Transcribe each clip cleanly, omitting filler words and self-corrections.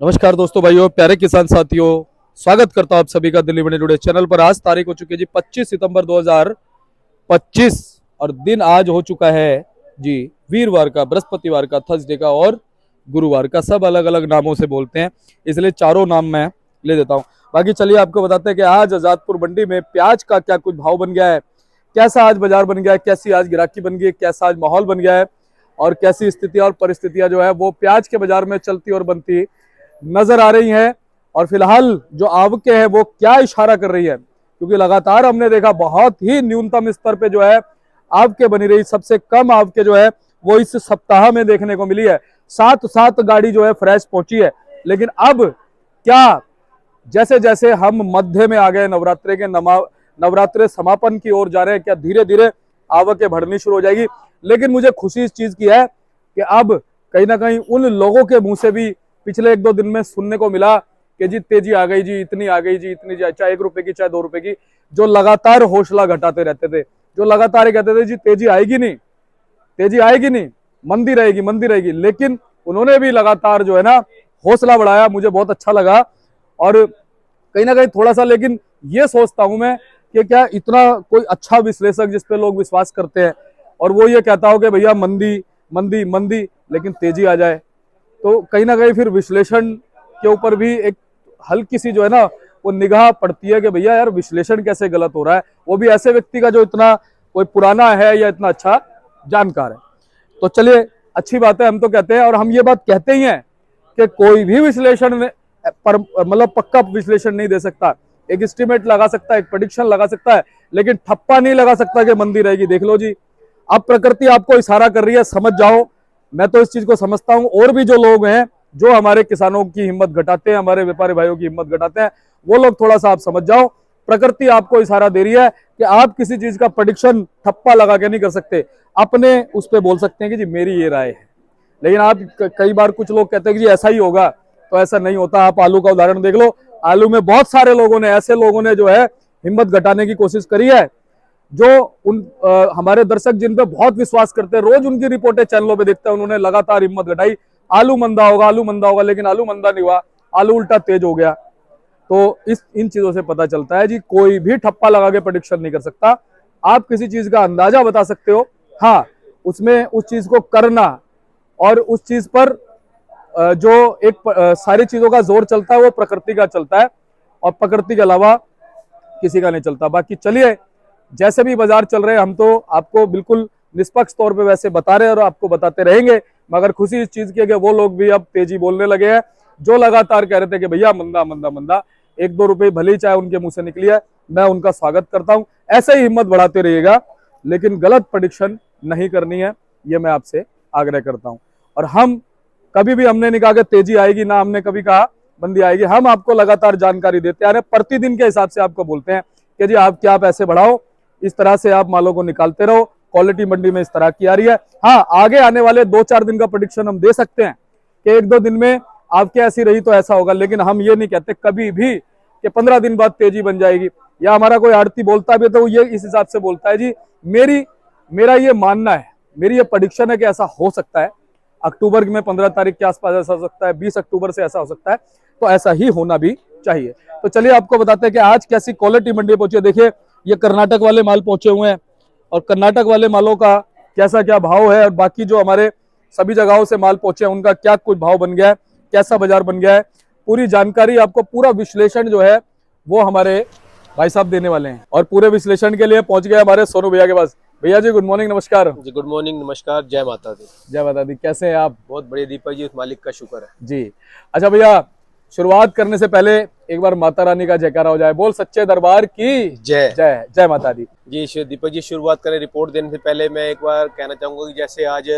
नमस्कार दोस्तों, भाइयों, प्यारे किसान साथियों, स्वागत करता हूं आप सभी का दिल्ली बने जुड़े चैनल पर। आज तारीख हो चुकी है जी 25 सितंबर 2025 और दिन आज हो चुका है जी वीरवार का, बृहस्पतिवार का, थर्सडे का और गुरुवार का। सब अलग अलग नामों से बोलते हैं, इसलिए चारों नाम मैं ले देता हूं। बाकी चलिए आपको बताते हैं कि आज आजादपुर मंडी में प्याज का क्या कुछ भाव बन गया है, कैसा आज बाजार बन गया है, कैसी आज गिराकी बन गई है, कैसा आज माहौल बन गया है और कैसी स्थितियां और परिस्थितियां जो है वो प्याज के बाजार में चलती और बनती नजर आ रही हैं। और फिलहाल जो आवकें हैं वो क्या इशारा कर रही है, क्योंकि लगातार हमने देखा बहुत ही न्यूनतम स्तर पे जो है आवकें बनी रही। सबसे कम आवकें जो है वो इस सप्ताह में देखने को मिली है। 7 गाड़ी जो है फ्रेश पहुंची है। लेकिन अब क्या, जैसे जैसे हम मध्य में आ गए, नवरात्रे के नवरात्रे समापन की ओर जा रहे हैं, क्या धीरे धीरे आवकें बढ़नी शुरू हो जाएगी। लेकिन मुझे खुशी इस चीज की है कि अब कहीं ना कहीं उन लोगों के मुंह से भी पिछले 1-2 दिन में सुनने को मिला कि जी तेजी आ गई जी, इतनी आ गई जी, इतनी, चाहे 1 रुपए की चाहे 2 रुपए की, जो लगातार हौसला घटाते रहते थे, जो लगातार कहते थे जी तेजी आएगी नहीं, तेजी आएगी नहीं, मंदी रहेगी, मंदी रहेगी। लेकिन उन्होंने भी लगातार जो है ना हौसला बढ़ाया, मुझे बहुत अच्छा लगा। और कहीं ना कहीं थोड़ा सा, लेकिन ये सोचता हूं मैं कि क्या इतना कोई अच्छा विश्लेषक जिस पे लोग विश्वास करते हैं और वो ये कहता हो कि भैया मंदी मंदी मंदी लेकिन तेजी आ जाए, तो कहीं ना कहीं फिर विश्लेषण के ऊपर भी एक हल्की सी जो है ना वो निगाह पड़ती है कि भैया यार विश्लेषण कैसे गलत हो रहा है, वो भी ऐसे व्यक्ति का जो इतना कोई पुराना है या इतना अच्छा जानकार है। तो चलिए, अच्छी बात है, हम तो कहते हैं और हम ये बात कहते ही हैं कि कोई भी विश्लेषण पर मतलब पक्का विश्लेषण नहीं दे सकता। एक एस्टिमेट लगा सकता है, एक प्रेडिक्शन लगा सकता है, लेकिन ठप्पा नहीं लगा सकता कि मंदी रहेगी। देख लो जी, अब प्रकृति आपको इशारा कर रही है, समझ जाओ। मैं तो इस चीज को समझता हूं। और भी जो लोग हैं जो हमारे किसानों की हिम्मत घटाते हैं, हमारे व्यापारी भाइयों की हिम्मत घटाते हैं, वो लोग थोड़ा सा आप समझ जाओ। प्रकृति आपको इशारा दे रही है कि आप किसी चीज का प्रेडिक्शन ठप्पा लगा के नहीं कर सकते, अपने उस पर बोल सकते हैं कि जी मेरी ये राय है। लेकिन आप कई बार कुछ लोग कहते हैं कि जी ऐसा ही होगा, तो ऐसा नहीं होता। आप आलू का उदाहरण देख लो, आलू में बहुत सारे लोगों ने, ऐसे लोगों ने जो है हिम्मत घटाने की कोशिश करी है, जो हमारे दर्शक जिन पे बहुत विश्वास करते हैं, रोज उनकी रिपोर्टें चैनलों पे देखते हैं, उन्होंने लगातार हिम्मत घटाई, आलू मंदा होगा, आलू मंदा होगा, लेकिन आलू मंदा नहीं हुआ, आलू उल्टा तेज हो गया। तो इन चीजों से पता चलता है जी कोई भी ठप्पा लगा के प्रेडिक्शन नहीं कर सकता। आप किसी चीज का अंदाजा बता सकते हो, हाँ, उसमें उस चीज को करना और उस चीज पर जो एक सारी चीजों का जोर चलता है वो प्रकृति का चलता है और प्रकृति के अलावा किसी का नहीं चलता। बाकी चलिए, जैसे भी बाजार चल रहे हैं, हम तो आपको बिल्कुल निष्पक्ष तौर पे वैसे बता रहे हैं और आपको बताते रहेंगे। मगर खुशी इस चीज की है कि वो लोग भी अब तेजी बोलने लगे हैं, जो लगातार कह रहे थे कि भैया मंदा मंदा मंदा, 1-2 रुपए भले ही चाहे उनके मुंह से निकली है, मैं उनका स्वागत करता हूं। ऐसे ही हिम्मत बढ़ाते रहिएगा, लेकिन गलत प्रेडिक्शन नहीं करनी है, ये मैं आपसे आग्रह करता हूं। और हम कभी भी, हमने नहीं कहा कि तेजी आएगी, ना हमने कभी कहा मंदी आएगी। हम आपको लगातार जानकारी देते आ रहे हैं, प्रतिदिन के हिसाब से आपको बोलते हैं कि जी आप क्या पैसे बढ़ाओ, इस तरह से आप मालों को निकालते रहो, क्वालिटी मंडी में इस तरह की आ रही है। हाँ, आगे आने वाले 2-4 दिन का प्रेडिक्शन हम दे सकते हैं कि 1-2 दिन में आपके ऐसी रही तो ऐसा होगा, लेकिन हम ये नहीं कहते कभी भी कि 15 दिन बाद तेजी बन जाएगी। या हमारा कोई आड़ती बोलता भी तो ये इस हिसाब से बोलता है जी मेरा ये मानना है, मेरी ये प्रेडिक्शन है कि ऐसा हो सकता है, अक्टूबर में 15 तारीख के आसपास ऐसा हो सकता है, 20 अक्टूबर से ऐसा हो सकता है, तो ऐसा ही होना भी चाहिए। तो चलिए आपको बताते हैं कि आज कैसी क्वालिटी मंडी पहुंची है। देखिए, ये कर्नाटक वाले माल पहुंचे हुए हैं और कर्नाटक वाले मालों का कैसा क्या भाव है और बाकी जो हमारे सभी जगहों से माल पहुंचे हैं उनका क्या कुछ भाव बन गया है, कैसा बाजार बन गया है, पूरी जानकारी आपको, पूरा विश्लेषण जो है वो हमारे भाई साहब देने वाले हैं। और पूरे विश्लेषण के लिए पहुंच गए हमारे सोनू भैया के पास। भैया जी गुड मॉर्निंग, नमस्कार जी। गुड मॉर्निंग, नमस्कार, जय माता दी। जय माता दी। कैसे हैं आप? बहुत बढ़िया दीपक जी, उस मालिक का शुक्र है जी। अच्छा भैया, शुरुआत करने से पहले एक बार माता रानी का जयकारा हो जाए, बोल सच्चे दरबार की जय। जय। जय माता दी। जी दीपक जी, शुरुआत करें रिपोर्ट देने से पहले मैं एक बार कहना चाहूंगा कि जैसे आज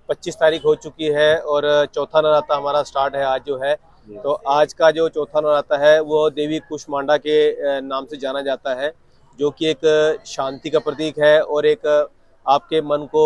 25 तारीख हो चुकी है और चौथा नवरात्र हमारा स्टार्ट है आज जो है, तो आज का जो चौथा नवरात्र है वो देवी कुष्मांडा के नाम से जाना जाता है, जो कि एक शांति का प्रतीक है और एक आपके मन को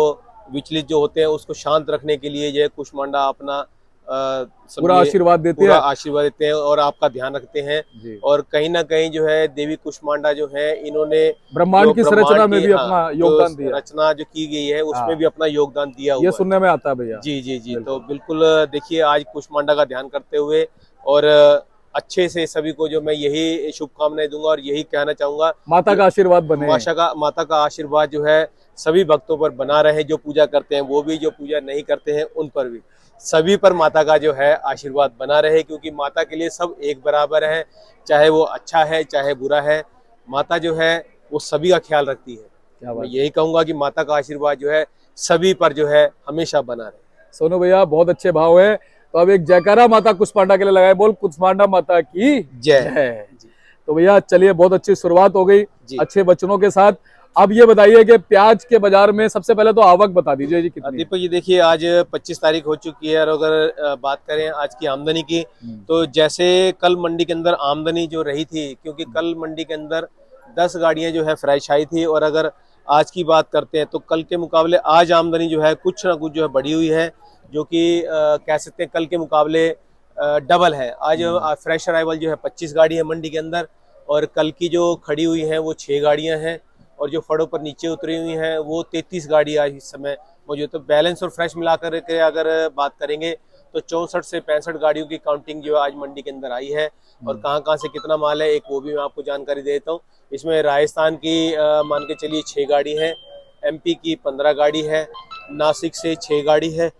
विचलित जो होते हैं उसको शांत रखने के लिए यह कुष्मांडा अपना पूरा आशीर्वाद देते पूरा हैं आशीर्वाद देते हैं और आपका ध्यान रखते हैं। जी। और कहीं ना कहीं जो है देवी कुष्मांडा जो है, इन्होंने ब्रह्मांड जो की ब्रह्मांड संरचना में की, भी हाँ, अपना जो योगदान दिया। रचना जो की गई है उसमें हाँ, भी अपना योगदान दिया ये हुआ है। सुनने में आता है भैया। जी जी जी, तो बिल्कुल। बिल्कुल देखिए आज कुष्मांडा का ध्यान करते हुए और अच्छे से सभी को जो मैं यही शुभकामनाएं दूंगा और यही कहना चाहूंगा माता कि का आशीर्वाद बने। माता का आशीर्वाद जो है सभी भक्तों पर बना रहे, जो पूजा करते हैं वो भी, जो पूजा नहीं करते हैं उन पर भी, सभी पर माता का जो है आशीर्वाद बना रहे, क्योंकि माता के लिए सब एक बराबर है, चाहे वो अच्छा है चाहे बुरा है, माता जो है वो सभी का ख्याल रखती है। क्या मैं बात। यही कहूंगा कि माता का आशीर्वाद जो है सभी पर जो है हमेशा बना रहे। सोनू भैया बहुत अच्छे भाव है, तो अब एक जयकारा माता कुष्मांडा के लिए लगाए, बोल कुष्मांडा माता की जय। जय। तो भैया चलिए, बहुत अच्छी शुरुआत हो गई जी। अच्छे वचनों के साथ। अब ये बताइए कि प्याज के बाजार में सबसे पहले तो आवक बता दीजिए जी कितनी है? दीपक जी देखिए आज 25 तारीख हो चुकी है और अगर बात करें आज की आमदनी की, तो जैसे कल मंडी के अंदर आमदनी जो रही थी, क्योंकि कल मंडी के अंदर 10 गाड़ियां जो है फ्रेश आई थी, और अगर आज की बात करते हैं तो कल के मुकाबले आज आमदनी जो है कुछ ना कुछ जो है बढ़ी हुई है, जो कि कह सकते हैं कल के मुकाबले डबल है। आज फ्रेश अराइवल जो है 25 गाड़ी है मंडी के अंदर, और कल की जो खड़ी हुई हैं वो 6 गाड़ियां हैं, और जो फड़ों पर नीचे उतरी हुई हैं वो 33 गाड़ी आज इस समय मौजूद। तो बैलेंस और फ्रेश मिलाकर के अगर बात करेंगे तो 64 से 65 गाड़ियों की काउंटिंग जो है आज मंडी के अंदर आई है। और कहाँ कहाँ से कितना माल है एक वो भी मैं आपको जानकारी दे देता हूँ। इसमें राजस्थान की मान के चलिए 6 गाड़ी है, MP की 15 गाड़ी है, नासिक से 6 गाड़ी है,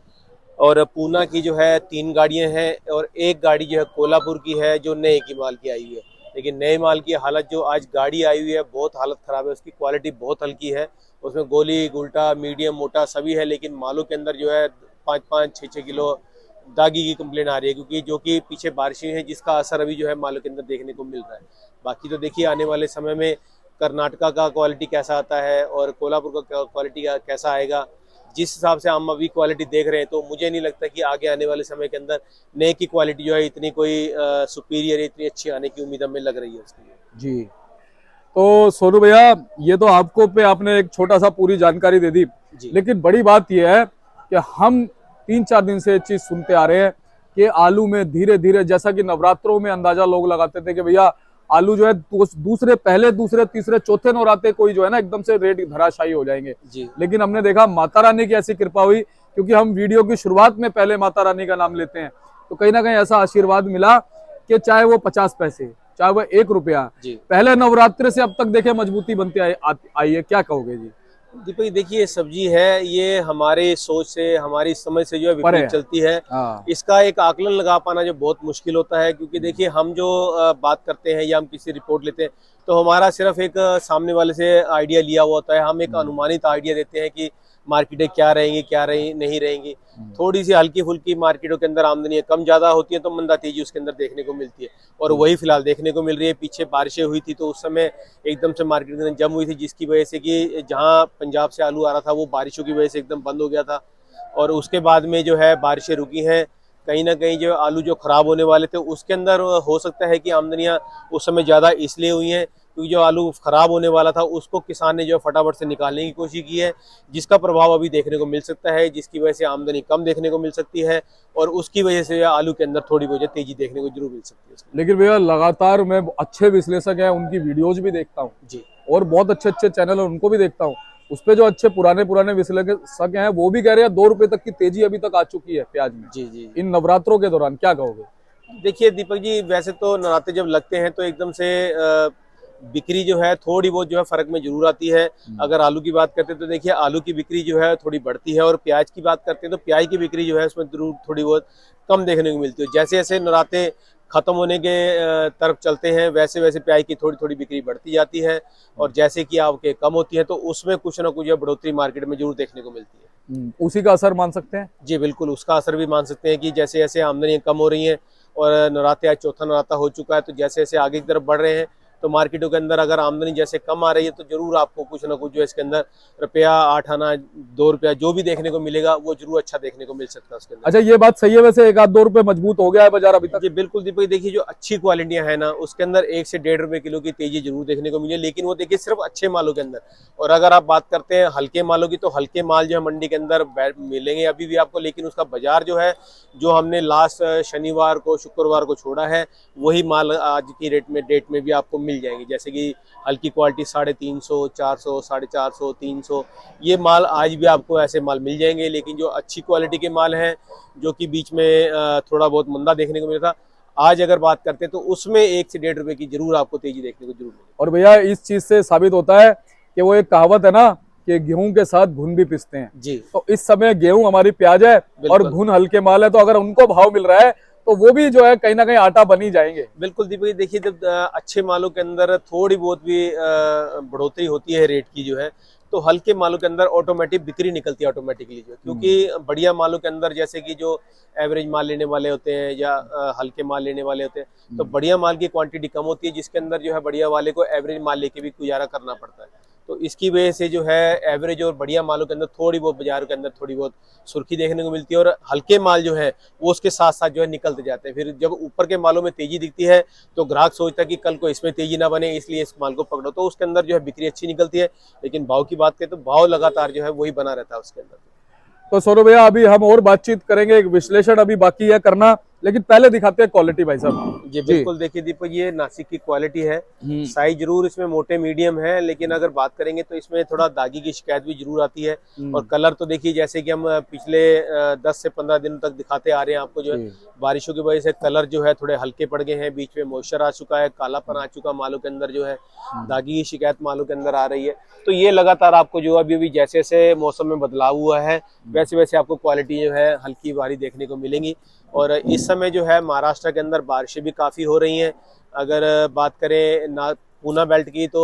और पूना की जो है 3 गाड़ियां हैं, और एक गाड़ी जो है कोल्हापुर की है जो नए की माल की आई हुई है। लेकिन नए माल की हालत जो आज गाड़ी आई हुई है बहुत हालत खराब है, उसकी क्वालिटी बहुत हल्की है, उसमें गोली गुल्टा मीडियम मोटा सभी है, लेकिन मालों के अंदर जो है 5-5 6-6 किलो दागी की कंप्लेन आ रही है, क्योंकि जो कि पीछे बारिशें हैं जिसका असर अभी जो है मालों के अंदर देखने को मिल रहा है। बाकी तो देखिए आने वाले समय में कर्नाटका का क्वालिटी कैसा आता है और कोल्हापुर का क्वालिटी कैसा आएगा, जिस हिसाब से हम अभी क्वालिटी देख रहे हैं, तो मुझे नहीं लगता कि आगे आने वाले समय के अंदर नए की क्वालिटी जो है इतनी कोई सुपीरियर इतनी अच्छी आने की उम्मीद हमें लग रही है उसके लिए। जी। तो सोनू भैया, ये तो आपको पे आपने एक छोटा सा पूरी जानकारी दे दी, लेकिन बड़ी बात यह है कि हम 3-4 दिन से ये चीज सुनते आ रहे हैं कि आलू में धीरे धीरे, जैसा कि नवरात्रों में अंदाजा लोग लगाते थे कि भैया आलू जो है दूसरे पहले दूसरे तीसरे चौथे नवरात्रे कोई जो है ना एकदम से रेट धराशायी हो जाएंगे जी। लेकिन हमने देखा माता रानी की ऐसी कृपा हुई, क्योंकि हम वीडियो की शुरुआत में पहले माता रानी का नाम लेते हैं, तो कहीं ना कहीं ऐसा आशीर्वाद मिला कि चाहे वो 50 पैसे चाहे वो 1 रुपया, पहले नवरात्रे से अब तक देखे मजबूती बनती आई है। क्या कहोगे जी? दीपक देखिए सब्जी है, ये हमारे सोच से हमारी समझ से जो है विपरीत चलती है। इसका एक आकलन लगा पाना जो बहुत मुश्किल होता है, क्योंकि देखिए हम जो बात करते हैं या हम किसी रिपोर्ट लेते हैं तो हमारा सिर्फ एक सामने वाले से आइडिया लिया हुआ होता है, हम एक अनुमानित आइडिया देते हैं कि मार्केटें क्या रहेंगी क्या नहीं रहेंगी। थोड़ी सी हल्की फुल्की मार्केटों के अंदर आमदनी कम ज्यादा होती है तो मंदा तेजी उसके अंदर देखने को मिलती है, और वही फिलहाल देखने को मिल रही है। पीछे बारिशें हुई थी तो उस समय एकदम से मार्केट के अंदर जम हुई थी, जिसकी वजह से कि जहां पंजाब से आलू आ रहा था वो बारिशों की वजह से एकदम बंद हो गया था, और उसके बाद में जो है बारिशें रुकी हैं। कहीं ना कहीं जो आलू जो खराब होने वाले थे उसके अंदर हो सकता है कि आमदनियां उस समय ज्यादा इसलिए हुई हैं क्योंकि जो आलू खराब होने वाला था उसको किसान ने जो फटाफट से निकालने की कोशिश की है, जिसका प्रभाव अभी देखने को मिल सकता है, जिसकी वजह से आमदनी कम देखने को मिल सकती है, और उसकी वजह से आलू के अंदर थोड़ी बहुत तेजी देखने को जरूर मिल सकती है। लेकिन भैया लगातार मैं अच्छे विश्लेषक हैं उनकी वीडियोज भी देखता हूँ जी, और बहुत अच्छे अच्छे चैनल है उनको भी देखता हूँ, उस पे जो अच्छे पुराने विश्लेषक हैं वो भी कह रहे हैं 2 रुपए तक की तेजी अभी तक आ चुकी है प्याज में। जी जी। इन नवरात्रों के दौरान क्या कहोगे? देखिए दीपक जी, वैसे तो नवरात्रे जब लगते हैं तो एकदम से बिक्री जो है थोड़ी बहुत जो है फर्क में जरूर आती है। अगर आलू की बात करते हैं तो देखिए आलू की बिक्री जो है थोड़ी बढ़ती है, और प्याज की बात करते हैं तो प्याज की बिक्री जो है उसमें जरूर थोड़ी बहुत कम देखने को मिलती है। जैसे जैसे नवरात्रे खत्म होने के तरफ चलते हैं वैसे वैसे प्याज की थोड़ी थोड़ी बिक्री बढ़ती जाती है, और जैसे कि आवकें कम होती है तो उसमें कुछ ना कुछ बढ़ोतरी मार्केट में जरूर देखने को मिलती है। उसी का असर मान सकते हैं? जी बिल्कुल, उसका असर भी मान सकते हैं कि जैसे जैसे आमदनी कम हो रही है और नवरात्रे आज चौथा नवरात्रा हो चुका है, तो जैसे जैसे आगे की तरफ बढ़ रहे हैं तो मार्केटों के अंदर अगर आमदनी जैसे कम आ रही है तो जरूर आपको कुछ ना कुछ जो है इसके अंदर रुपया 8 आना 2 रुपया जो भी देखने को मिलेगा वो जरूर अच्छा देखने को मिल सकता है उसके अंदर। अच्छा, ये बात सही है, वैसे 1-2 रुपए मजबूत हो गया है बाजार अभी तक? जी बिल्कुल दीपक, देखिए जो अच्छी क्वालिटियां है ना उसके अंदर 1 से 1.5 रुपए किलो की तेजी जरूर देखने को मिली, लेकिन वो देखिए सिर्फ अच्छे मालों के अंदर। और अगर आप बात करते हैं हल्के मालों की, तो हल्के माल जो है मंडी के अंदर मिलेंगे अभी भी आपको, लेकिन उसका बाजार जो है जो हमने लास्ट शनिवार को शुक्रवार को छोड़ा है वही माल आज की डेट में भी आपको मिल जाएंगे। जैसे कि हल्की क्वालिटी 350, 400, 450, 300 ये माल आज भी आपको ऐसे माल मिल जाएंगे। लेकिन जो अच्छी क्वालिटी के माल हैं जो कि बीच में थोड़ा बहुत मंदा देखने को मिला था, आज अगर बात करते हैं तो उसमें 1 से 1.5 रुपए की जरूर आपको तेजी देखने को जरूर मिलेगी। और भैया इस चीज से साबित होता है कि वो एक कहावत है ना कि गेहूं के साथ घुन भी पिसते हैं। जी तो इस समय गेहूं हमारी प्याज है और घुन हल्के माल है, तो अगर उनको भाव मिल रहा है तो वो भी जो है कहीं ना कहीं आटा बन ही जाएंगे। बिल्कुल दीपक, देखिए जब अच्छे मालों के अंदर थोड़ी बहुत भी बढ़ोतरी होती है रेट की जो है, तो हल्के मालों के अंदर ऑटोमेटिक बिक्री निकलती है ऑटोमेटिकली जो, क्योंकि बढ़िया मालों के अंदर जैसे कि जो एवरेज माल लेने वाले होते हैं या हल्के माल लेने वाले होते हैं, तो बढ़िया माल की क्वांटिटी कम होती है, जिसके अंदर जो है बढ़िया वाले को एवरेज माल लेके भी गुजारा करना पड़ता है। तो इसकी वजह से जो है एवरेज और बढ़िया मालों के अंदर थोड़ी बहुत बाजार के अंदर थोड़ी बहुत सुर्खी देखने को मिलती है, और हल्के माल जो है वो उसके साथ साथ जो है निकलते जाते हैं। फिर जब ऊपर के मालों में तेजी दिखती है तो ग्राहक सोचता है कि कल को इसमें तेजी ना बने, इसलिए इस माल को पकड़ो, तो उसके अंदर जो है बिक्री अच्छी निकलती है। लेकिन भाव की बात करें तो भाव लगातार जो है वही बना रहता है उसके अंदर। तो सौरभ भैया अभी हम और बातचीत करेंगे, एक विश्लेषण अभी बाकी है करना, लेकिन पहले दिखाते हैं क्वालिटी भाई साहब। जी बिल्कुल, देखिए दीपक ये नासिक की क्वालिटी है। साइज जरूर इसमें मोटे मीडियम है, लेकिन अगर बात करेंगे तो इसमें थोड़ा दागी की शिकायत भी जरूर आती है। और कलर तो देखिए जैसे कि हम पिछले 10 से 15 दिनों तक दिखाते आ रहे हैं आपको, जो है बारिशों की वजह से कलर जो है थोड़े हल्के पड़ गए हैं, बीच में मॉइस्चर आ चुका है, कालापन आ चुका मालों के अंदर, जो है दागी की शिकायत मालों के अंदर आ रही है। तो ये लगातार आपको जो अभी जैसे जैसे मौसम में बदलाव हुआ है वैसे वैसे आपको क्वालिटी जो है हल्की भारी देखने को मिलेंगी। और इस समय जो है महाराष्ट्र के अंदर बारिशें भी काफ़ी हो रही हैं। अगर बात करें पूना बेल्ट की तो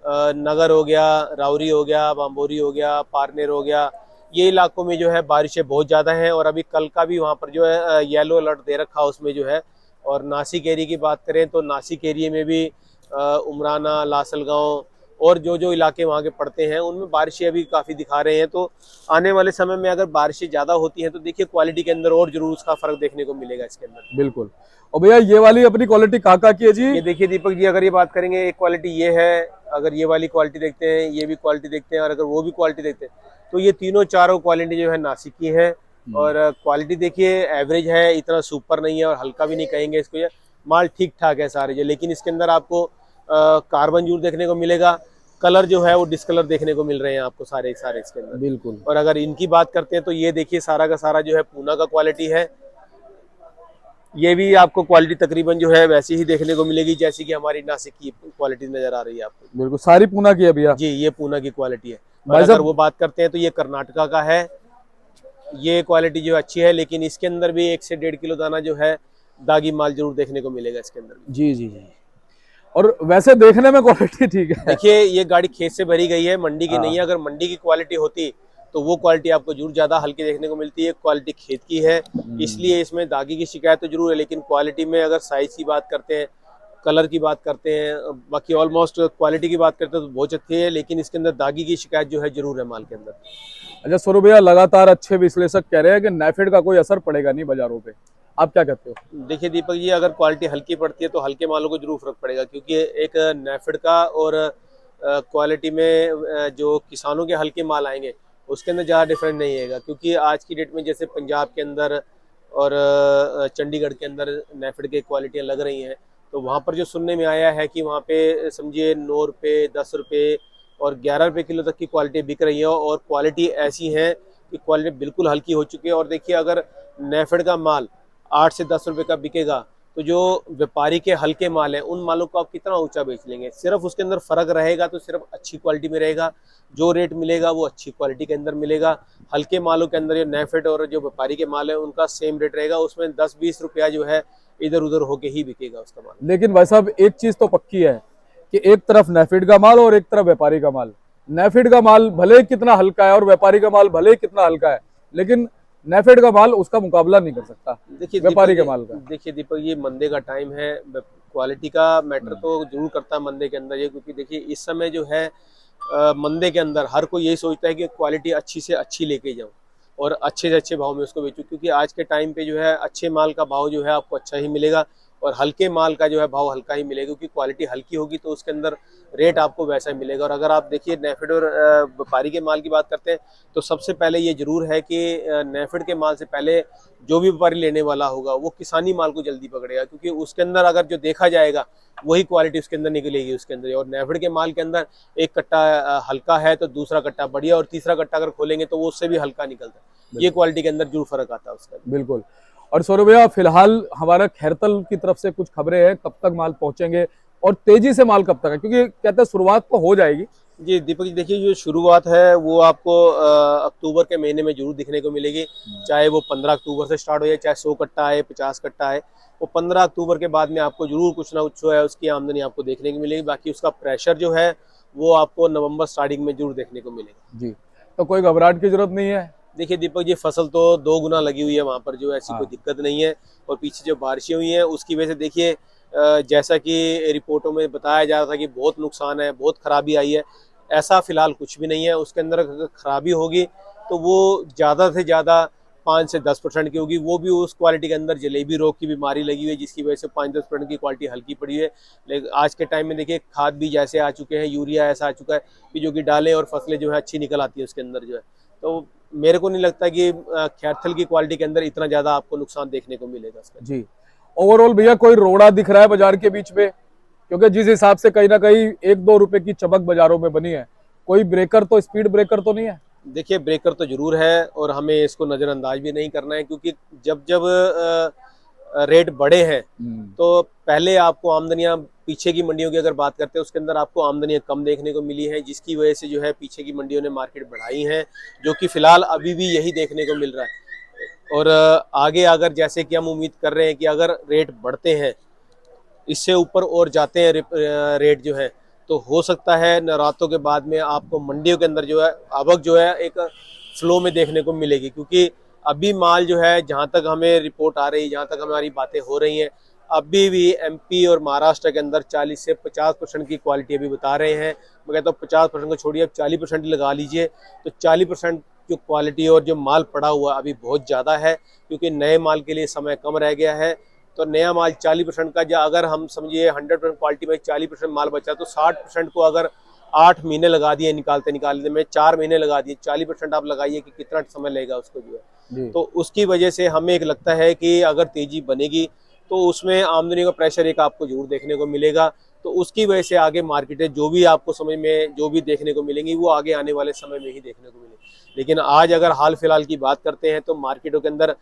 नगर हो गया, राउरी हो गया, बाम्बोरी हो गया, पारनेर हो गया, ये इलाकों में जो है बारिशें बहुत ज़्यादा हैं। और अभी कल का भी वहाँ पर जो है येलो अलर्ट दे रखा उसमें जो है। और नासिक एरिया की बात करें तो नासिक एरिया में भी उमराना, लासलगांव और जो जो इलाके वहाँ के पड़ते हैं उनमें बारिशें अभी काफ़ी दिखा रहे हैं। तो आने वाले समय में अगर बारिशें ज़्यादा होती हैं तो देखिए क्वालिटी के अंदर और जरूर उसका फर्क देखने को मिलेगा इसके अंदर। बिल्कुल। और भैया ये वाली अपनी क्वालिटी कहाँ की है जी? ये देखिए दीपक जी, अगर ये बात करेंगे एक क्वालिटी ये है, अगर ये वाली क्वालिटी देखते हैं, ये भी क्वालिटी देखते हैं, और अगर वो भी क्वालिटी देखते हैं, तो ये तीनों चारों क्वालिटी जो है नासिक की है। और क्वालिटी देखिए एवरेज है, इतना सुपर नहीं है और हल्का भी नहीं कहेंगे इसको, ये माल ठीक ठाक है सारे जो। लेकिन इसके अंदर आपको कार्बन जरूर देखने को मिलेगा, कलर जो है वो डिस्कलर देखने को मिल रहे हैं आपको सारे इसके अंदर। बिल्कुल। और अगर इनकी बात करते हैं तो ये देखिए सारा का सारा जो है पूना का क्वालिटी है। ये भी आपको क्वालिटी तकरीबन जो है वैसी ही देखने को मिलेगी जैसी कि हमारी नासिक की क्वालिटी नजर आ रही है आपको। बिल्कुल, सारी पूना की है भैया जी, ये पूना की क्वालिटी है। और अगर वो बात करते हैं तो ये कर्नाटका का है, ये क्वालिटी जो अच्छी है, लेकिन इसके अंदर भी 1 से 1.5 किलो दाना जो है दागी माल जरूर देखने को मिलेगा इसके अंदर। जी जी जी। और वैसे देखने में क्वालिटी ठीक है। देखिए ये गाड़ी खेत से भरी गई है, मंडी की नहीं है। अगर मंडी की क्वालिटी होती तो वो क्वालिटी आपको जरूर ज्यादा हल्की देखने को मिलती है। क्वालिटी खेत की है इसलिए इसमें दागी की शिकायत तो जरूर है, लेकिन क्वालिटी में अगर साइज की बात करते हैं, कलर की बात करते हैं, बाकी ऑलमोस्ट क्वालिटी की बात करते हैं तो बहुत अच्छी है। लेकिन इसके अंदर दागी की शिकायत जो है जरूर है माल के अंदर। अच्छा सौरभ भैया, लगातार अच्छे विश्लेषक कह रहे हैं कि नाफेड का कोई असर पड़ेगा नहीं बाजारों पे, आप क्या कहते हो? देखिए दीपक जी, अगर क्वालिटी हल्की पड़ती है तो हल्के मालों को जरूर फर्क पड़ेगा, क्योंकि एक नाफेड का और क्वालिटी में जो किसानों के हल्के माल आएंगे उसके अंदर ज़्यादा डिफरेंस नहीं आएगा। क्योंकि आज की डेट में जैसे पंजाब के अंदर और चंडीगढ़ के अंदर नाफेड की क्वालिटियाँ लग रही हैं, तो वहाँ पर जो सुनने में आया है कि वहाँ पे समझिए 9 रुपये, 10 रुपये और 11 रुपये किलो तक की क्वालिटी बिक रही है। और क्वालिटी ऐसी है कि क्वालिटी बिल्कुल हल्की हो चुकी है। और देखिए अगर नाफेड का माल 8 से 10 रुपये का बिकेगा तो जो व्यापारी के हल्के माल हैं उन मालों को आप कितना ऊंचा बेच लेंगे। सिर्फ उसके अंदर फर्क रहेगा तो सिर्फ अच्छी क्वालिटी में रहेगा, जो रेट मिलेगा वो अच्छी क्वालिटी के अंदर मिलेगा। हल्के मालों के अंदर जो नाफेड और जो व्यापारी के माल है उनका सेम रेट रहेगा, उसमें 10-20 रुपया जो है इधर उधर होके ही बिकेगा उसका माल। लेकिन भाई साहब एक चीज तो पक्की है कि एक तरफ नाफेड का माल और एक तरफ व्यापारी का माल। नाफेड का माल भले कितना हल्का है और व्यापारी का माल भले कितना हल्का है, लेकिन नाफेड का माल उसका मुकाबला नहीं कर सकता देखिए व्यापारी के माल का। देखिए दीपक, ये मंदे का टाइम है, क्वालिटी का मैटर तो जरूर करता है मंदे के अंदर ये, क्योंकि देखिए इस समय जो है मंदे के अंदर हर कोई यही सोचता है कि क्वालिटी अच्छी से अच्छी लेके जाऊं और अच्छे से अच्छे भाव में उसको बेचूं, क्योंकि आज के टाइम पे जो है अच्छे माल का भाव जो है आपको अच्छा ही मिलेगा और हल्के माल का जो है भाव हल्का ही मिलेगा, क्योंकि क्वालिटी हल्की होगी तो उसके अंदर रेट आपको वैसा ही मिलेगा। और अगर आप देखिए नेफेड और व्यापारी के माल की बात करते हैं तो सबसे पहले ये जरूर है कि नेफेड के माल से पहले जो भी व्यापारी लेने वाला होगा वो किसानी माल को जल्दी पकड़ेगा, क्योंकि उसके अंदर अगर जो देखा जाएगा वही क्वालिटी उसके अंदर निकलेगी उसके अंदर। और नेफेड के माल के अंदर एक कट्टा हल्का है तो दूसरा कट्टा बढ़िया और तीसरा कट्टा अगर खोलेंगे तो वो उससे भी हल्का निकलता है। ये क्वालिटी के अंदर जरूर फर्क आता है उसका। बिल्कुल। और सौरभ भैया फिलहाल हमारा खैरतल की तरफ से कुछ खबरें हैं, कब तक माल पहुंचेंगे और तेजी से माल कब तक है, क्योंकि कहते हैं शुरुआत तो हो जाएगी। जी दीपक जी, देखिए जो शुरुआत है वो आपको अक्टूबर के महीने में जरूर दिखने को मिलेगी, चाहे वो 15 अक्टूबर से स्टार्ट हो जाए, चाहे 100 कट्टा है 50 कट्टा है, वो 15 अक्टूबर के बाद में आपको जरूर कुछ ना कुछ जो है उसकी आमदनी आपको देखने को मिलेगी। बाकी उसका प्रेशर जो है वो आपको नवंबर स्टार्टिंग में जरूर देखने को मिलेगा। जी, तो कोई घबराहट की जरूरत नहीं है। देखिए दीपक जी, फसल तो 2 गुना लगी हुई है वहाँ पर, जो ऐसी कोई दिक्कत नहीं है। और पीछे जो बारिशें हुई हैं उसकी वजह से देखिए जैसा कि रिपोर्टों में बताया जा रहा था कि बहुत नुकसान है, बहुत खराबी आई है, ऐसा फिलहाल कुछ भी नहीं है। उसके अंदर अगर खराबी होगी तो वो ज़्यादा से ज़्यादा 5 से 10% की होगी, वो भी उस क्वालिटी के अंदर जलेबी रोग की बीमारी लगी हुई है जिसकी वजह से 5-10% की क्वालिटी हल्की पड़ी है। लेकिन आज के टाइम में देखिए खाद भी जैसे आ चुके हैं, यूरिया ऐसा आ चुका है कि जो कि डालें और फसलें जो है अच्छी निकल आती है उसके अंदर जो है। तो मेरे को नहीं लगता कि खैरथल की क्वालिटी के अंदर इतना ज़्यादा आपको नुकसान देखने को मिलेगा उसका। जी, ओवरऑल भैया कोई रोड़ा दिख रहा है बाजार के बीच में, क्योंकि जिस हिसाब से कहीं ना कहीं 1-2 रुपए की चमक बाजारों में बनी है, कोई ब्रेकर तो स्पीड ब्रेकर तो नहीं है? देखिए ब्रेकर तो जरूर है और हमें इसको नज़रअंदाज भी नहीं करना है, क्योंकि जब जब रेट बढ़े हैं तो पहले आपको आमदनियां पीछे की मंडियों की अगर बात करते हैं उसके अंदर आपको आमदनियां कम देखने को मिली हैं, जिसकी वजह से जो है पीछे की मंडियों ने मार्केट बढ़ाई हैं, जो कि फिलहाल अभी भी यही देखने को मिल रहा है। और आगे अगर जैसे कि हम उम्मीद कर रहे हैं कि अगर रेट बढ़ते हैं, इससे ऊपर और जाते हैं रेट जो है, तो हो सकता है नवरात्रों के बाद में आपको मंडियों के अंदर जो है आवक जो है एक फ्लो में देखने को मिलेगी। क्योंकि अभी माल जो है, जहां तक हमें रिपोर्ट आ रही है, जहां तक हमारी बातें हो रही हैं, अभी भी एमपी और महाराष्ट्र के अंदर 40 से 50% की क्वालिटी अभी बता रहे हैं। मैं कहता हूँ 50% को छोड़िए, अब 40% लगा लीजिए, तो 40% जो क्वालिटी और जो माल पड़ा हुआ अभी बहुत ज़्यादा है, क्योंकि नए माल के लिए समय कम रह गया है। तो नया माल 40% का, या अगर हम समझिए 100% क्वालिटी में 40% माल बचा, तो 60% को अगर 8 महीने लगा दिए निकालते निकालने में, 4 महीने लगा दिए, 40% आप लगाइए कि कितना समय लगेगा उसको जो है। तो उसकी वजह से हमें एक लगता है कि अगर तेजी बनेगी तो उसमें आमदनी का प्रेशर एक आपको जरूर देखने को मिलेगा। तो उसकी वजह से आगे मार्केटें जो भी आपको समझ में जो भी देखने को मिलेंगी वो आगे आने वाले समय में ही देखने को मिलेगी। लेकिन आज अगर हाल फिलहाल की बात करते हैं तो मार्केटों के अंदर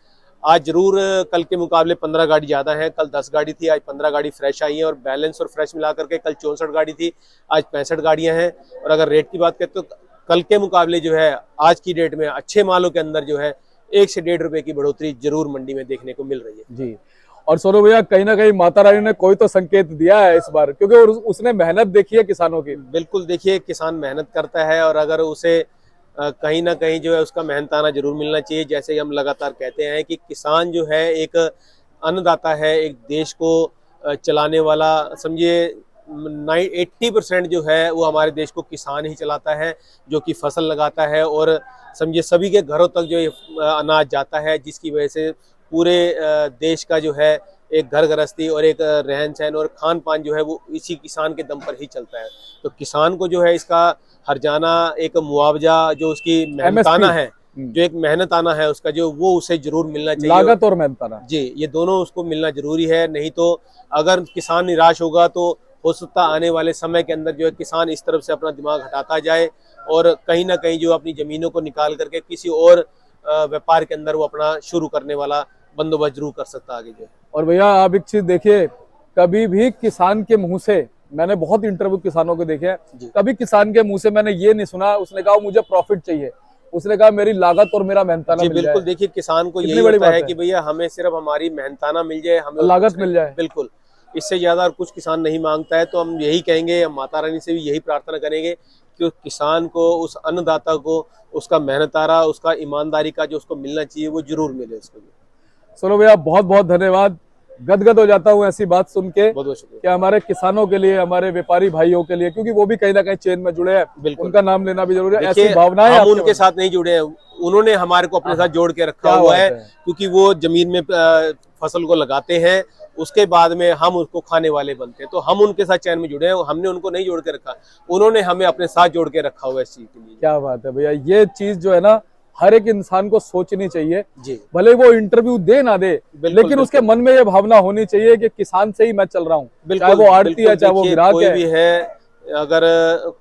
आज जरूर कल के मुकाबले 15 गाड़ी ज़्यादा है। कल 10 गाड़ी थी, आज 15 गाड़ी फ्रेश आई है, और बैलेंस और फ्रेश मिला करके कल 64 गाड़ी थी, आज 65 गाड़ियां हैं। और अगर रेट की बात करें तो कल के मुकाबले जो है आज की डेट में अच्छे मालों के अंदर जो है 1 से 1.5 रुपए की बढ़ोतरी जरूर मंडी में देखने को मिल रही है। जी, और सोनू भैया कहीं ना कहीं माता रानी ने कोई तो संकेत दिया है इस बार, क्योंकि उसने मेहनत देखी है किसानों की। बिल्कुल, देखिए किसान मेहनत करता है और अगर उसे कहीं ना कहीं जो है उसका मेहनताना जरूर मिलना चाहिए। जैसे हम लगातार कहते हैं कि किसान जो है एक अन्नदाता है, एक देश को चलाने वाला, समझिए 80% जो है वो हमारे देश को किसान ही चलाता है, जो कि फसल लगाता है और समझिए सभी के घरों तक जो अनाज जाता है, जिसकी वजह से पूरे देश का जो है एक घर गृहस्थी और एक रहन सहन और खान पान जो है वो इसी किसान के दम पर ही चलता है। तो किसान को जो है इसका हर्जाना एक मुआवजा जो उसकी मेहनताना है, जो एक मेहनताना है उसका, जो वो उसे जरूर मिलना चाहिए। लागत और मेहनताना, जी, ये दोनों उसको मिलना जरूरी है। नहीं तो अगर किसान निराश होगा तो हो सकता आने वाले समय के अंदर जो है किसान इस तरफ से अपना दिमाग हटाता जाए और कहीं ना कहीं जो अपनी जमीनों को निकाल करके किसी और व्यापार के अंदर वो अपना शुरू करने वाला बंदोबस्त जरूर कर सकता आगे जो। और भैया आप एक चीज देखिए, कभी भी किसान के मुंह से, मैंने बहुत इंटरव्यू किसानों के देखे हैं, कभी किसान के मुंह से मैंने ये नहीं सुना उसने कहा मुझे प्रॉफिट चाहिए, उसने कहा मेरी लागत और मेरा मेहनताना मिल जाए। बिल्कुल, देखिए किसान को यही होता है कि भैया हमें सिर्फ हमारी मेहनताना मिल जाए, हमें लागत मिल जाए। बिल्कुल, इससे ज्यादा और कुछ किसान नहीं मांगता है। तो हम यही कहेंगे, हम माता रानी से भी यही प्रार्थना करेंगे कि किसान को, उस अन्नदाता को उसका मेहनताना, उसका ईमानदारी का जो उसको मिलना चाहिए वो जरूर मिले उसको। चलो भैया बहुत बहुत धन्यवाद। गदगद हो जाता हूँ ऐसी बात सुन के बहुत बहुत शुक्रिया। कि हमारे किसानों के लिए, हमारे व्यापारी भाइयों के लिए, क्योंकि वो भी कहीं ना कहीं चेन में जुड़े हैं, बिल्कुल। उनका नाम लेना भी जरूरी है। देखिए, ऐसी भावनाएं हम आपके उनके मन में? साथ नहीं जुड़े हैं, उन्होंने हमारे को अपने साथ जोड़ के रखा क्या हुआ बात है, है। क्योंकि वो जमीन में फसल को लगाते हैं, उसके बाद में हम उसको खाने वाले बनते हैं, तो हम उनके साथ चैन में जुड़े हैं, हमने उनको नहीं जोड़ के रखा, उन्होंने हमें अपने साथ जोड़ के रखा हुआ है इस चीज के लिए। क्या बात है भैया, ये चीज जो है ना हर एक इंसान को सोचनी चाहिए। जी भले वो इंटरव्यू दे ना दे, बिल्कुल, लेकिन उसके बिल्कुल। मन में ये भावना होनी चाहिए कि किसान से ही मैं चल रहा हूँ, चाहे बिल्कुल वो आड़ती है, बिल्कुल। चाहे वो देखिए, ग्राहक कोई है। भी है, अगर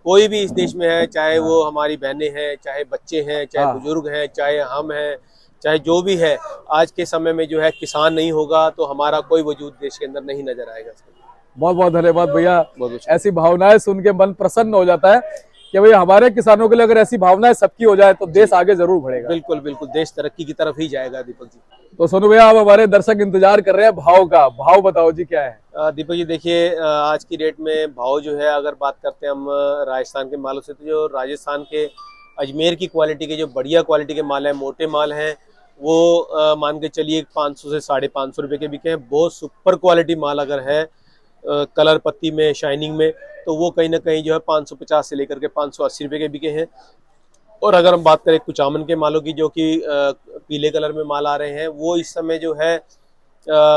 कोई भी इस देश में है, चाहे वो हमारी बहनें हैं, चाहे बच्चे हैं, चाहे हाँ, बुजुर्ग हैं, चाहे हम हैं, चाहे जो भी है, आज के समय में जो है किसान नहीं होगा तो हमारा कोई वजूद देश के अंदर नहीं नजर आएगा। बहुत बहुत धन्यवाद भैया। बहुत बहुत ऐसी भावनाएं सुन के मन प्रसन्न हो जाता है कि भाई हमारे किसानों के लिए अगर ऐसी भावनाएं सबकी हो जाए तो देश आगे जरूर बढ़ेगा। बिल्कुल बिल्कुल, देश तरक्की की तरफ ही जाएगा दीपक जी। तो सोनू भैया, अब हमारे दर्शक इंतजार कर रहे हैं भाव का। भाव बताओ जी क्या है? दीपक जी देखिए, आज की डेट में भाव जो है, अगर बात करते हैं हम राजस्थान के मालों से, तो जो राजस्थान के अजमेर की क्वालिटी के जो बढ़िया क्वालिटी के माल हैं, मोटे माल हैं, वो मान के चलिए 500 से 550 रुपये के बिके हैं। बहुत सुपर क्वालिटी माल अगर है कलर पत्ती में, शाइनिंग में, तो वो कहीं ना कहीं जो है 550 से लेकर के 580 रुपये के बिके हैं। और अगर हम बात करें कुचामन के मालों की, जो कि पीले कलर में माल आ रहे हैं, वो इस समय जो है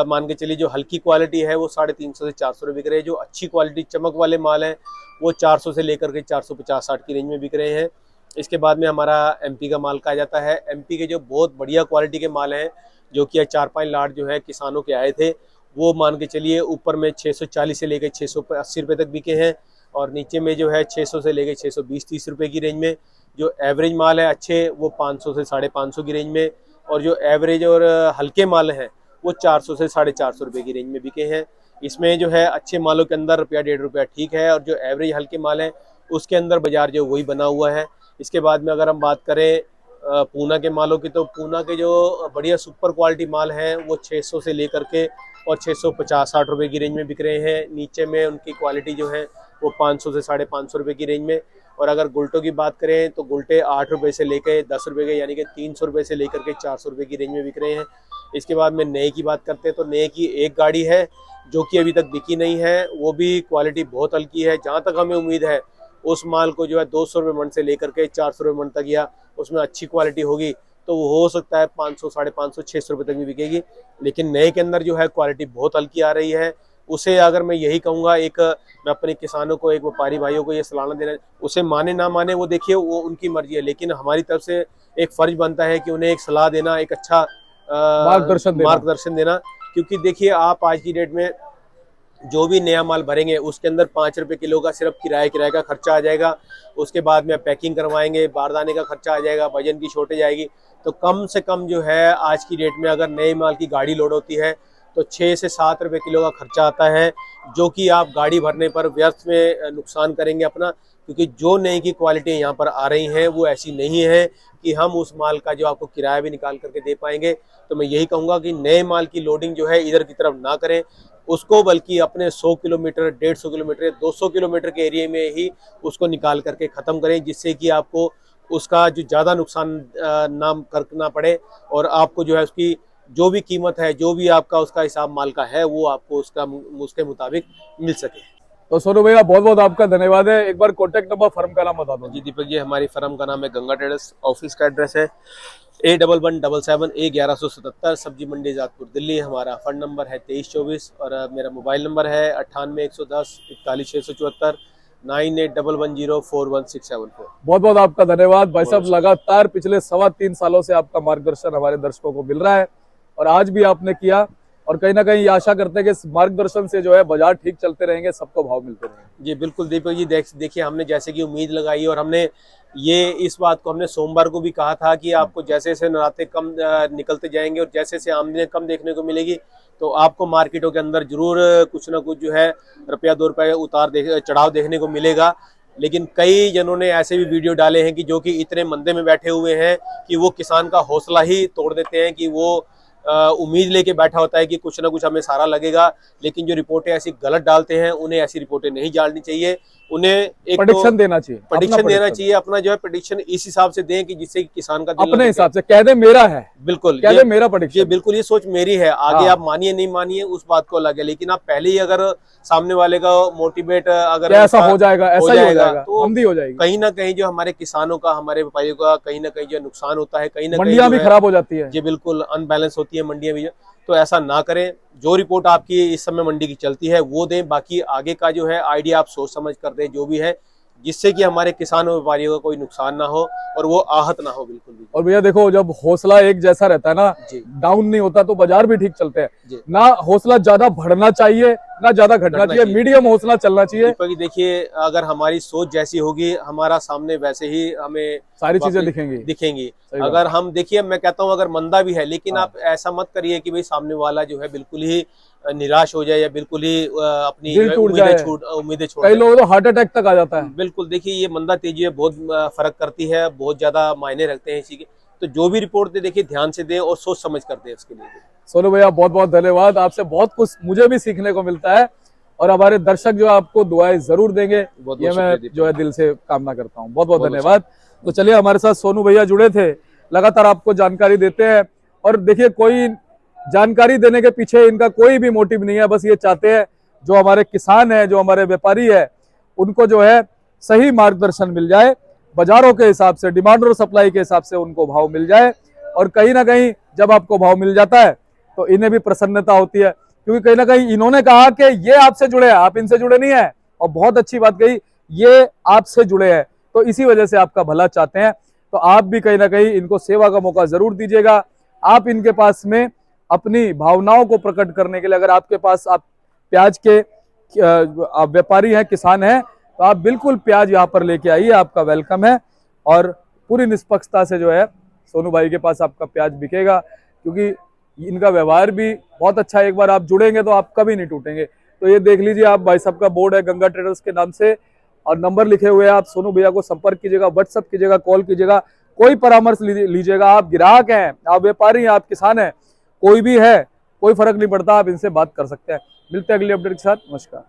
मान के चलिए जो हल्की क्वालिटी है वो 350 से 400 रुपये बिक रहे हैं। जो अच्छी क्वालिटी चमक वाले माल हैं वो 400 से लेकर के 450-60 की रेंज में बिक रहे हैं। इसके बाद में हमारा एमपी का माल कहा जाता है। एमपी के जो बहुत बढ़िया क्वालिटी के माल हैं, जो कि 4-5 लाट जो है किसानों के आए थे, वो मान के चलिए ऊपर में 640 से लेकर 680 रुपये तक बिके हैं, और नीचे में जो है 600 से लेकर 620-30 रुपये की रेंज में। जो एवरेज माल है अच्छे, वो 500 से 550 की रेंज में, और जो एवरेज और हल्के माल हैं वो 400 से 450 रुपये की रेंज में बिके हैं। इसमें जो है अच्छे मालों के अंदर रुपया 1.5 रुपया ठीक है, और जो एवरेज हल्के माल हैं उसके अंदर बाजार जो वही बना हुआ है। इसके बाद में अगर हम बात करें पूना के मालों की, तो पूना के जो बढ़िया सुपर क्वालिटी माल हैं वो 600 से लेकर के और 650-60 रुपये की रेंज में बिक रहे हैं। नीचे में उनकी क्वालिटी जो है वो 500 से 550 रुपये की रेंज में। और अगर गुल्टों की बात करें तो गुल्टे 8 रुपये से लेकर 10 रुपये के, यानी कि 300 रुपये से लेकर के 400 रुपये की रेंज में बिक रहे हैं। इसके बाद में नए की बात करते हैं, तो नए की एक गाड़ी है जो कि अभी तक बिकी नहीं है, वो भी क्वालिटी बहुत हल्की है। जहाँ तक हमें उम्मीद है उस माल को जो है 200 रुपये मन से लेकर के 400 रुपये मन तक, या उसमें अच्छी क्वालिटी होगी तो वो हो सकता है 500, 550, 600 रुपये तक भी बिकेगी। लेकिन नए के अंदर जो है क्वालिटी बहुत हल्की आ रही है। उसे अगर मैं यही कहूँगा, मैं अपने किसानों को, एक व्यापारी भाइयों को ये सलाह देना, उसे माने ना माने वो देखिए वो उनकी मर्जी है, लेकिन हमारी तरफ से एक फर्ज बनता है कि उन्हें एक सलाह देना, एक अच्छा मार्गदर्शन देना। क्योंकि देखिए, आप आज की डेट में जो भी नया माल भरेंगे उसके अंदर 5 रुपये किलो का सिर्फ किराए का खर्चा आ जाएगा। उसके बाद में पैकिंग करवाएंगे, बारदाने का खर्चा आ जाएगा, वजन की शॉर्टेज आएगी। तो कम से कम जो है आज की डेट में अगर नए माल की गाड़ी लोड होती है तो 6 से 7 रुपये किलो का खर्चा आता है, जो कि आप गाड़ी भरने पर व्यर्थ में नुकसान करेंगे अपना। क्योंकि जो नए की क्वालिटी यहाँ पर आ रही हैं वो ऐसी नहीं है कि हम उस माल का जो आपको किराया भी निकाल करके दे पाएंगे। तो मैं यही कहूँगा कि नए माल की लोडिंग जो है इधर की तरफ ना करें उसको, बल्कि अपने 100 किलोमीटर, 150 किलोमीटर, 200 किलोमीटर के एरिया में ही उसको निकाल करके ख़त्म करें, जिससे कि आपको उसका जो ज़्यादा नुकसान ना करना पड़े, और आपको जो है उसकी जो भी कीमत है, जो भी आपका उसका हिसाब माल का है, वो आपको उसके मुताबिक मिल सके। तो सोनू भैया, बहुत बहुत आपका धन्यवाद है। एक बार कॉन्टेक्ट नंबर, फर्म का नाम बता दो। जी दीपक जी, हमारी फर्म का नाम है गंगा ट्रेडर्स। ऑफिस का एड्रेस है A1177A1177, सब्जी मंडी जातपुर दिल्ली। हमारा फंड नंबर है 2324, और मेरा मोबाइल नंबर है 98-110-41674, 9811041674। बहुत बहुत आपका धन्यवाद भाई साहब। लगातार पिछले 3.25 सालों से आपका मार्गदर्शन हमारे दर्शकों को मिल रहा है, और आज भी आपने किया, और कहीं ना कहीं ये आशा करते हैं कि इस मार्गदर्शन से जो है बाजार ठीक चलते रहेंगे, सबको भाव मिलते रहेंगे। जी बिल्कुल दीपक जी, देखिए हमने जैसे कि उम्मीद लगाई, और हमने ये इस बात को हमने सोमवार को भी कहा था कि आपको जैसे जैसे नराते कम निकलते जाएंगे और जैसे जैसे आमदनी कम देखने को मिलेगी, तो आपको मार्केटों के अंदर जरूर कुछ ना कुछ जो है रुपया 2 रुपये चढ़ाव देखने को मिलेगा। लेकिन कई जनों ने ऐसे भी वीडियो डाले हैं कि जो कि इतने मंदे में बैठे हुए हैं कि वो किसान का हौसला ही तोड़ देते हैं, कि वो उम्मीद लेके बैठा होता है कि कुछ ना कुछ हमें सारा लगेगा, लेकिन जो रिपोर्टें ऐसी गलत डालते हैं उन्हें ऐसी रिपोर्टें नहीं डालनी चाहिए। उन्हें एक प्रेडिक्शन देना चाहिए, अपना प्रेडिक्शन देना prediction। चाहिए, अपना जो है प्रेडिक्शन इस हिसाब से दें कि जिससे कि किसान का दिल ना अपने दुखे। हिसाब से कह दे मेरा है, बिल्कुल कह ये दे मेरा ये प्रेडिक्शन। बिल्कुल ये सोच मेरी है, आगे हाँ। आप मानिए नहीं मानिए उस बात को अलग है, लेकिन आप पहले ही अगर सामने वाले का मोटिवेट अगर क्या ऐसा उसका हो जाएगा, ऐसा ही हो जाएगा, तो मंदी हो जाएगी, कहीं ना कहीं जो हमारे किसानों का, हमारे व्यापारियों का कहीं ना कहीं जो नुकसान होता है, कहीं ना कहीं मंडियां जो भी है खराब हो जाती है। जी बिल्कुल अनबैलेंस होती है मंडियां भी। तो ऐसा ना करें, जो रिपोर्ट आपकी इस समय मंडी की चलती है वो दें, बाकी आगे का जो है आइडिया आप सोच समझ कर दें जो भी है, जिससे कि हमारे किसान और व्यापारियों का कोई नुकसान ना हो और वो आहत ना हो बिल्कुल भी। और भैया देखो, जब हौसला एक जैसा रहता है ना, जी डाउन नहीं होता, तो बाजार भी ठीक चलते हैं। जी ना हौसला ज्यादा बढ़ना चाहिए, ना ज्यादा घटना चाहिए, चाहिए। मीडियम हौसला चलना चाहिए। दीपक जी देखिए, अगर हमारी सोच जैसी होगी, हमारा सामने वैसे ही हमें सारी चीजें वाकई दिखेंगी। सही बात। अगर हम देखिए, मैं कहता हूँ अगर मंदा भी है, लेकिन हाँ। आप ऐसा मत करिए कि भाई सामने वाला जो है बिल्कुल ही निराश हो जाए या बिल्कुल ही अपनी दिल जो है टूट जाए, उम्मीदें छोड़ कई दे। लोगों को तो हार्ट अटैक तक आ जाता है। बिल्कुल देखिए, ये मंदा तेजी है, बहुत फर्क करती है, बहुत ज्यादा मायने रखते हैं इसी के। तो जो भी रिपोर्ट दे देखिए ध्यान से दे और सोच समझ कर दे उसके लिए। सोनू भैया बहुत बहुत धन्यवाद, आपसे बहुत कुछ मुझे भी सीखने को मिलता है, और हमारे दर्शक जो आपको दुआएं जरूर देंगे, बहुत ये बहुत मैं शुक्रिया जो है दीपक। दिल से कामना करता हूँ। बहुत बहुत बहुत धन्यवाद। तो चलिए, हमारे साथ सोनू भैया जुड़े थे, लगातार आपको जानकारी देते हैं। और देखिए, कोई जानकारी देने के पीछे इनका कोई भी मोटिव नहीं है, बस ये चाहते हैं जो हमारे किसान है, जो हमारे व्यापारी है, उनको जो है सही मार्गदर्शन मिल जाए, बाजारों के हिसाब से, डिमांड और सप्लाई के हिसाब से उनको भाव मिल जाए। और कहीं ना कहीं जब आपको भाव मिल जाता है तो इन्हें भी प्रसन्नता होती है, क्योंकि कहीं ना कहीं इन्होंने कहा कि ये आपसे जुड़े हैं, आप इनसे जुड़े नहीं है, और बहुत अच्छी बात कही, ये आपसे जुड़े हैं, तो इसी वजह से आपका भला चाहते हैं। तो आप भी कहीं ना कहीं इनको सेवा का मौका जरूर दीजिएगा। आप इनके पास में अपनी भावनाओं को प्रकट करने के लिए, अगर आपके पास आप प्याज के आप व्यापारी हैं, किसान हैं, तो आप बिल्कुल प्याज यहाँ पर लेके आइए, आपका वेलकम है। और पूरी निष्पक्षता से जो है सोनू भाई के पास आपका प्याज बिकेगा, क्योंकि इनका व्यवहार भी बहुत अच्छा है। एक बार आप जुड़ेंगे तो आप कभी नहीं टूटेंगे। तो ये देख लीजिए, आप भाई साहब का बोर्ड है गंगा ट्रेडर्स के नाम से, और नंबर लिखे हुए हैं। आप सोनू भैया को संपर्क कीजिएगा, व्हाट्सअप कीजिएगा, कॉल कीजिएगा, कोई परामर्श लीजिएगा। आप ग्राहक हैं, आप व्यापारी हैं, आप किसान हैं, कोई भी है, कोई फर्क नहीं पड़ता, आप इनसे बात कर सकते हैं। मिलते हैं अगली अपडेट के साथ। नमस्कार।